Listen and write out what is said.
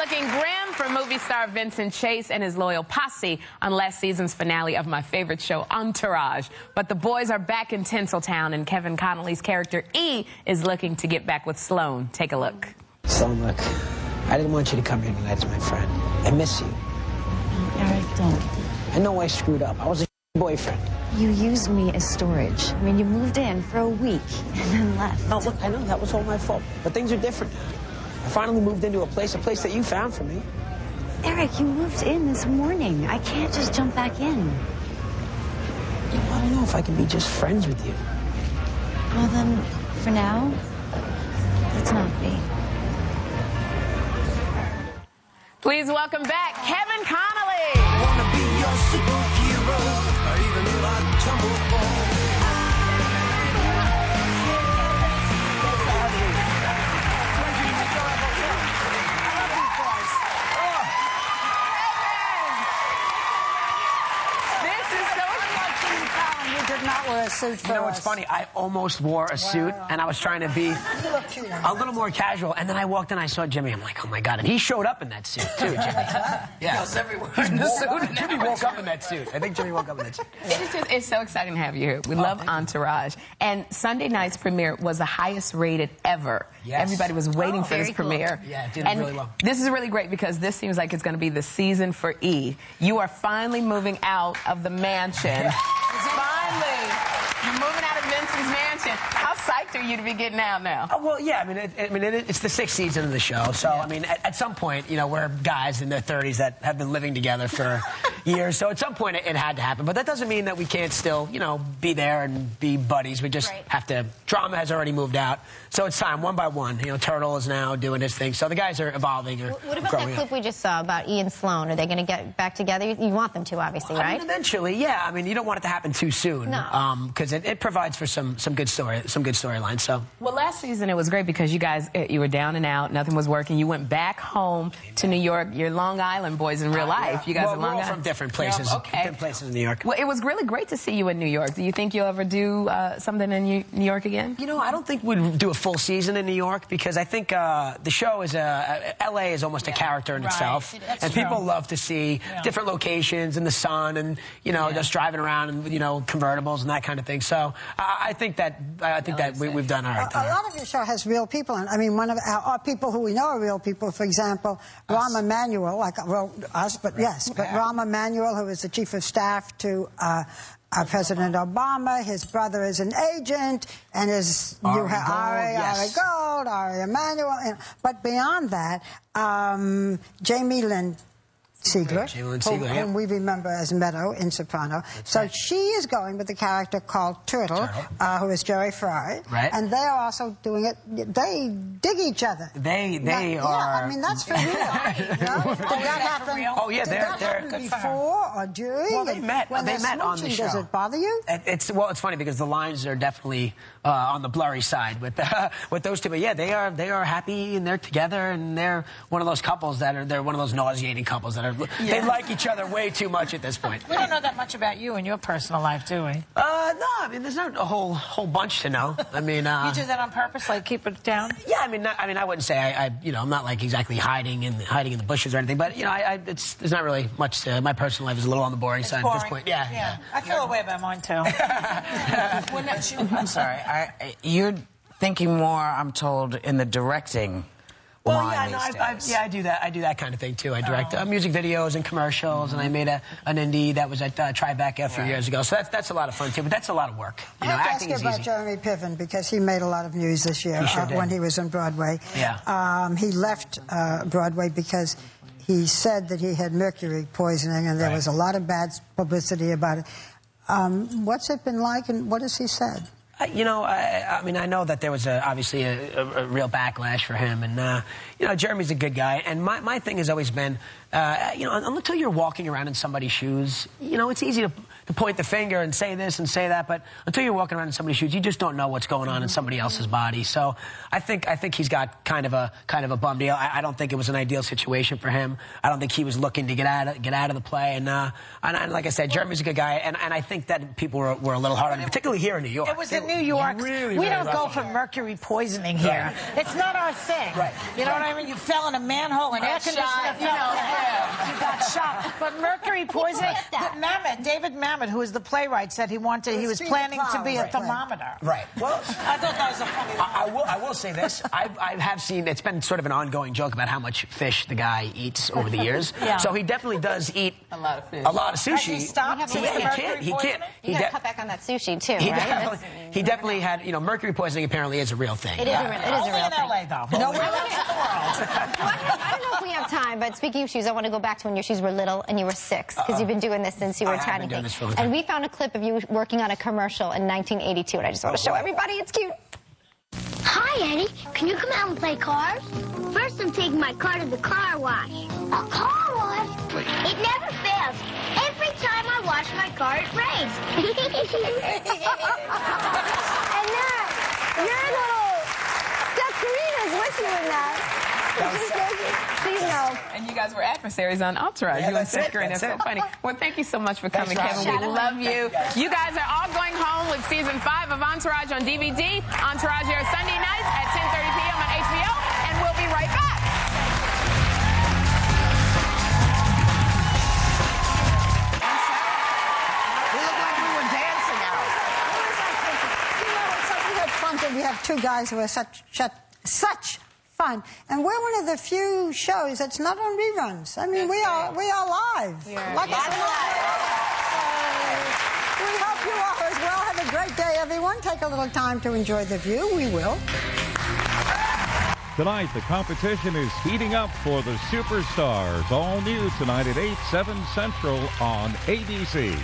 looking grim for movie star Vincent Chase and his loyal posse on last season's finale of my favorite show, Entourage. But the boys are back in Tinseltown, and Kevin Connolly's character E is looking to get back with Sloane. Take a look. Sloane, look, I didn't want you to come here tonight as my friend. I miss you. Eric, don't. I know I screwed up. I was a boyfriend. You used me as storage. I mean, you moved in for a week and then left. No, look, I know that was all my fault, but things are different now. I finally moved into a place that you found for me. Eric, you moved in this morning. I can't just jump back in. I don't know if I can be just friends with you. Well, then, for now, let's not be. Please welcome back Kevin Connolly. I wanna be your superhero, or even if I tumble fall. Not wear a suit for You know what's funny? I almost wore a suit, and I was trying to be a little more casual. And then I walked in, I saw Jimmy. I'm like, oh my god! And he showed up in that suit too, Jimmy. Yeah, everywhere. Jimmy woke up in that suit. I think Jimmy woke up in that suit. It's so exciting to have you here. We love Entourage. And Sunday night's premiere was the highest rated ever. Yes. Everybody was waiting for this premiere. Yeah, it did really well. This is really great because this seems like it's going to be the season for E. You are finally moving out of the mansion. Finally. You're moving out of Vincent's mansion. How psyched are you to be getting out now? Well, yeah, it's the 6th season of the show. So, I mean, at some point, you know, we're guys in their 30s that have been living together for years. So at some point, it had to happen. But that doesn't mean that we can't still, you know, be there and be buddies. We just have to. Drama has already moved out. So it's time, one by one. You know, Turtle is now doing his thing. So the guys are evolving. What about that clip we just saw about E and Sloane? Are they going to get back together? You want them to, obviously, right? I mean, eventually, yeah. I mean, you don't want it to happen too soon. No. Because it provides for some good storylines. So. Well, last season it was great because you guys, you were down and out, nothing was working. You went back home to New York. You're Long Island boys in real life. Yeah. You guys well, are Long we're all Island. from different places. Yeah, okay. Different places in New York. Well, it was really great to see you in New York. Do you think you'll ever do something in New York again? You know, I don't think we'd do a full season in New York because I think the show is L.A. is almost a character in itself, and people love to see different locations in the sun and you know just driving around and you know convertibles and that kind of thing. So I think that we've done all right. A lot of your show has real people, and I mean one of our people who we know are real people. For example, Rahm Emanuel, but Rahm Emanuel, who is the chief of staff to President Obama. His brother is an agent, and Ari Gold, Ari Emanuel. But beyond that, Jamie Lynn Sigler, whom we remember as Meadow in Soprano. So she is going with a character called Turtle, who is Jerry Fry. Right. And they are also doing it. They dig each other. They are. Yeah, I mean, that's for real. You know? Did that happen? Oh, yeah, did that happen before or during? Well, they met. When they met on the show. Does it bother you? It's funny because the lines are definitely on the blurry side with those two. But yeah, they are happy and they're together and they're one of those couples they're one of those nauseating couples that are. They like each other way too much at this point. We don't know that much about you and your personal life, do we? No, I mean, there's not a whole bunch to know. I mean, you do that on purpose, like keep it down? Yeah, I mean, I wouldn't say I'm not like exactly hiding in the bushes or anything, but you know, there's not really much to my personal life is a little on the boring side at this point. Yeah. I feel a way about mine too. I'm sorry. You're thinking more, I'm told, in the directing. Well, yeah, I do that. I do that kind of thing too. I direct music videos and commercials, and I made an indie that was at Tribeca a few years ago. So that's a lot of fun too. But that's a lot of work. You know, I have to acting ask you about Jeremy Piven because he made a lot of news this year when he was on Broadway. Yeah. He left Broadway because he said that he had mercury poisoning, and there was a lot of bad publicity about it. What's it been like, and what has he said? You know, I mean, I know that there was obviously a real backlash for him, and you know, Jeremy's a good guy, and my thing has always been, you know, until you're walking around in somebody's shoes, you know, it's easy to point the finger and say this and say that, but until you're walking around in somebody's shoes, you just don't know what's going on in somebody else's body. So I think he's got kind of a bum deal. I don't think it was an ideal situation for him. I don't think he was looking to get out of the play, and like I said, Jeremy's a good guy, and I think that people were a little hard on him, particularly here in New York. It was in New York, Really, we really don't go rough. for mercury poisoning here. It's not our thing. Right. You know what I mean? You fell in a manhole and air conditioner fell down. You got shot. But mercury poisoning, David Mamet, who is the playwright, said he was planning to be a thermometer. Right. Well, I thought that was a funny line. I will say this. I have seen, it's been sort of an ongoing joke about how much fish the guy eats over the years. Yeah. So he definitely does eat A lot of fish. a lot of sushi. Has he stopped Yeah, eating he mercury can't. He poisoning? can't. You gotta cut back on that sushi too, He right? he definitely had, you know, mercury poisoning apparently is a real thing. It is a real Only in thing. LA, though. Nowhere else in the world. I don't know if we have time, but speaking of shoes, I want to go back to when your shoes were little and you were 6, because you've been doing this since you were I have tiny. been doing this for a long time. And we found a clip of you working on a commercial in 1982, and I just want to show everybody. It's cute. Hi, Eddie. Can you come out and play cars? First, I'm taking my car to the car wash. A car wash? It never fails. Every time I wash my car, it rains. And then your little Steph Karina's with you in that. Please no. And you guys were adversaries on Entourage. Yeah, You and that's it, Steph Green. That's so that's it. funny. Well, thank you so much for coming, Thanks, Kevin. Rob. We love you. You guys are all going home with season 5 of Entourage on DVD. Entourage airs Sunday nights at 10:30 p.m. on HBO, and we'll be right back. We look like we were dancing out. You know, it's like we had fun that we have 2 guys who are such fun, and we're one of the few shows that's not on reruns. I mean, we are live. Like I said, we hope you are as well. Have a great day, everyone. Take a little time to enjoy the view. We will. Tonight, the competition is heating up for the Superstars. All new tonight at 8, 7 Central on ABC.